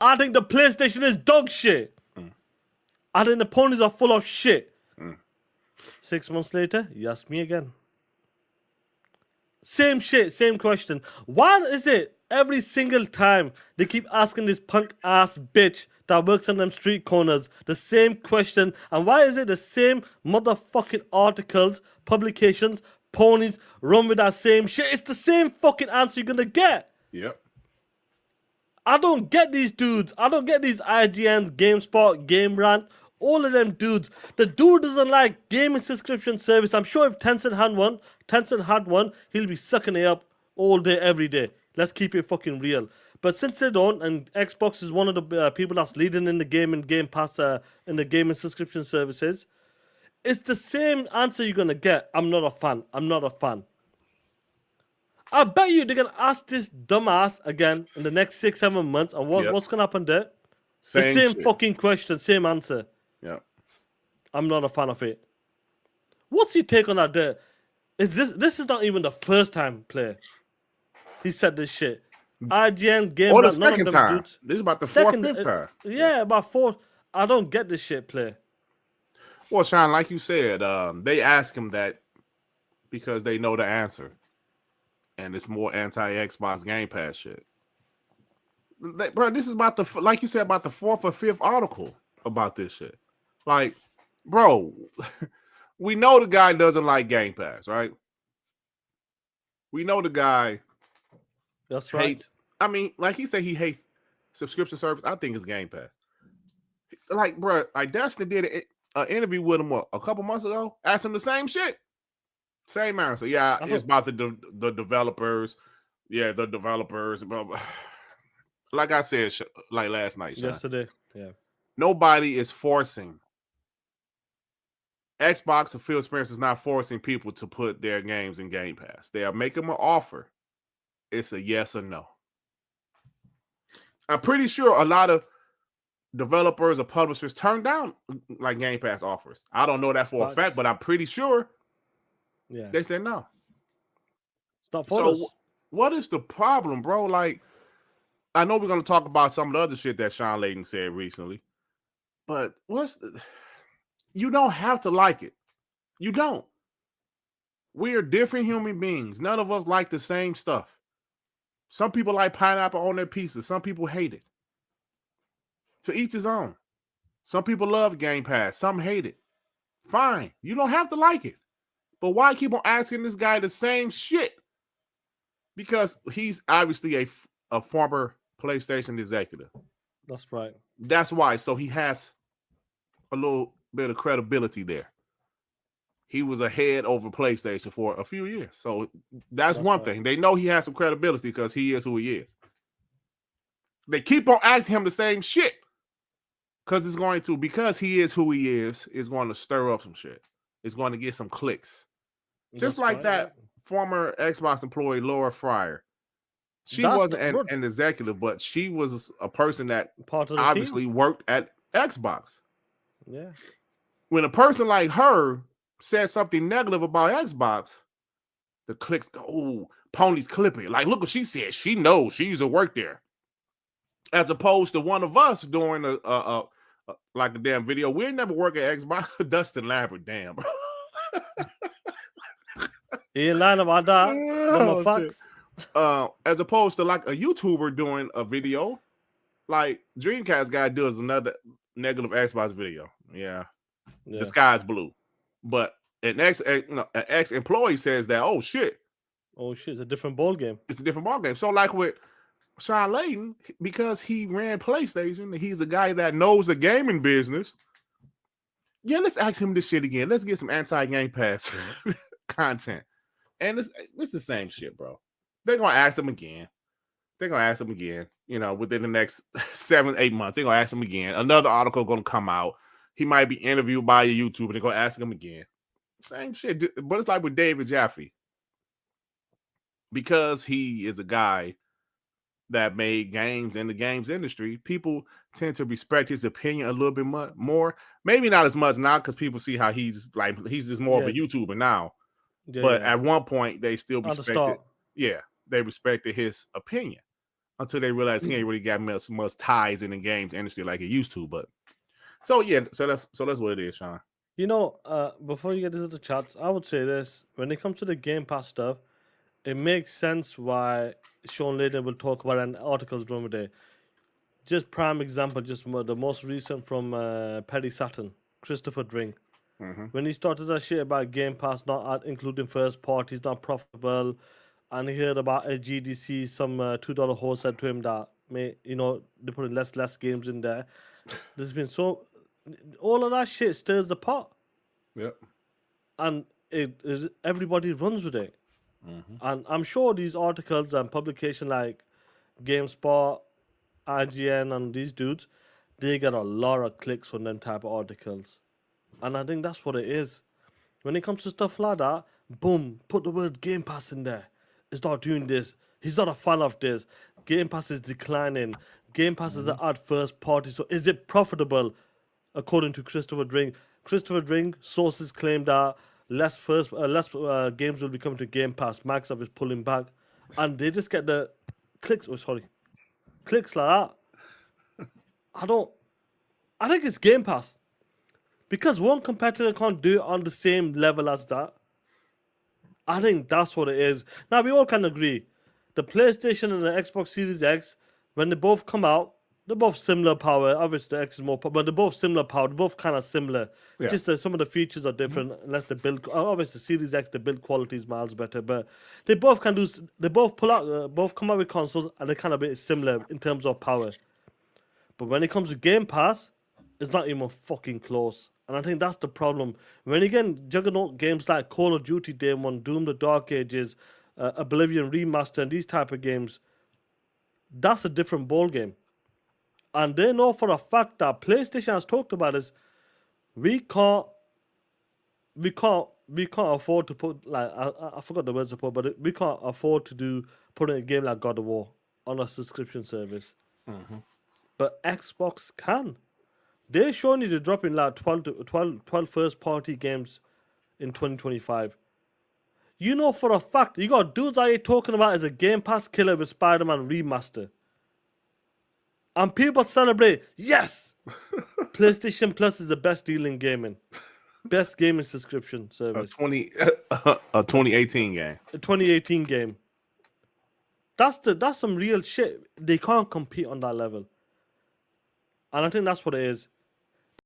I think the PlayStation is dog shit. I think the ponies are full of shit. 6 months later, you ask me again. Same shit, same question. Why is it every single time they keep asking this punk ass bitch that works on them street corners the same question? And why is it the same motherfucking articles, publications, ponies run with that same shit? It's the same fucking answer you're gonna get. Yep. I don't get these dudes. I don't get these IGNs, GameSpot, GameRant, all of them dudes. The dude doesn't like gaming subscription service. I'm sure if Tencent had one, he'll be sucking it up all day, every day. Let's keep it fucking real. But since they don't, and Xbox is one of the people that's leading in the game and Game Pass in the gaming subscription services, it's the same answer you're gonna get. I'm not a fan. I'm not a fan. I bet you they're gonna ask this dumbass again in the next 6-7 months, and what's gonna happen there? The same fucking question, same answer. Yeah. I'm not a fan of it. What's your take on that there? This is not even the first time player he said this shit. IGN, Game Or the Rant, none of second them time. dudes. This is about the fourth, fifth time. Yeah, about fourth. I don't get this shit, player. Well, Shawn, like you said, they ask him that because they know the answer. And it's more anti-Xbox Game Pass shit. Bro, this is about like you said, about the fourth or fifth article about this shit. Like, bro, we know the guy doesn't like Game Pass, right? We know the guy That's right. hates. I mean, like he said, he hates subscription service. I think it's Game Pass. Like, bro, like Dustin did an interview with him a couple months ago. Asked him the same shit. Same answer. Yeah, it's about the developers. Yeah, the developers. Blah, blah. Like I said, like last night. Shawn, yesterday. Yeah. Nobody is forcing. Xbox or Phil Spencer is not forcing people to put their games in Game Pass. They are making them an offer. It's a yes or no. I'm pretty sure a lot of developers or publishers turn down like Game Pass offers. I don't know that for a fact, but I'm pretty sure. Yeah. They said no. It's not for us. What is the problem, bro? Like, I know we're going to talk about some of the other shit that Shawn Layden said recently, but you don't have to like it. You don't. We are different human beings. None of us like the same stuff. Some people like pineapple on their pizza. Some people hate it. To each his own. Some people love Game Pass. Some hate it. Fine. You don't have to like it. But why keep on asking this guy the same shit? Because he's obviously a former PlayStation executive. That's right. That's why. So he has a little bit of credibility there. He was ahead over PlayStation for a few years. So that's one thing. They know he has some credibility because he is who he is. They keep on asking him the same shit. Because he is who he is, it's going to stir up some shit. It's going to get some clicks. Just like that former Xbox employee, Laura Fryer. She wasn't an executive, but she was a person that obviously worked at Xbox. Yeah. When a person like her says something negative about Xbox, the clicks go, oh, ponies clipping. Like, look what she said. She knows she used to work there. As opposed to one of us doing like a damn video. We never work at Xbox. Dustin Lambert, damn, bro. As opposed to like a YouTuber doing a video, like Dreamcast guy does another negative Xbox video. Yeah. The sky's blue. But an ex-employee says that, oh shit, it's a different ball game. It's a different ball game. So like with Shawn Layden, because he ran PlayStation, he's a guy that knows the gaming business. Yeah, let's ask him this shit again. Let's get some anti-Game Pass content. And it's the same shit, bro. They're going to ask him again. You know, within the next 7-8 months. They're going to ask him again. Another article going to come out. He might be interviewed by a YouTuber. They're going to ask him again. Same shit. But it's like with David Jaffe. Because he is a guy that made games in the games industry, people tend to respect his opinion a little bit more. Maybe not as much now because people see how he's just more of a YouTuber now. But at one point, they still respected. Yeah, they respected his opinion. until they realize he ain't really got much ties in the games industry like he used to. But so that's what it is, Sean. You know, before you get into the chats, I would say this: when it comes to the Game Pass stuff, it makes sense why Shawn Layden will talk about it in articles during the day. Just prime example, the most recent from Petty Saturn, Christopher Dring. When he started that shit about Game Pass not including first parties, not profitable, and he heard about a GDC, some $2 horse said to him that, mate, you know, they put less games in there. There's been all of that shit stirs the pot. Yep. And everybody runs with it. And I'm sure these articles and publications like GameSpot, IGN, and these dudes, they get a lot of clicks from them type of articles. And I think that's what it is. When it comes to stuff like that, boom, put the word Game Pass in there. It's not doing this. He's not a fan of this. Game Pass is declining. Game Pass is at first party. So is it profitable? According to Christopher Dring. Christopher Dring, sources claim that less games will be coming to Game Pass. Microsoft is pulling back. And they just get the clicks. Oh, sorry. Clicks like that. I think it's Game Pass. Because one competitor can't do it on the same level as that. I think that's what it is. Now, we all can agree. The PlayStation and the Xbox Series X, when they both come out, they're both similar power. Obviously, the X is more power, but they're both similar power. They're both kind of similar. Yeah. Just some of the features are different. Unless the build, obviously, Series X, the build quality is miles better. But they both can do. They both come out with consoles, and they're kind of a bit similar in terms of power. But when it comes to Game Pass, it's not even fucking close. And I think that's the problem. When you get juggernaut games like Call of Duty Day 1, Doom the Dark Ages, Oblivion Remaster, and these type of games, that's a different ball game. And they know for a fact that PlayStation has talked about this. We can't afford to put, like, I forgot the words to put, but we can't afford to put in a game like God of War on a subscription service. But Xbox can. They're showing you they're dropping like 12 first party games in 2025. You know for a fact, you got dudes out here talking about as a Game Pass killer with Spider-Man Remaster. And people celebrate, yes! PlayStation Plus is the best deal in gaming. Best gaming subscription service. A 2018 game. A 2018 game. That's some real shit. They can't compete on that level. And I think that's what it is.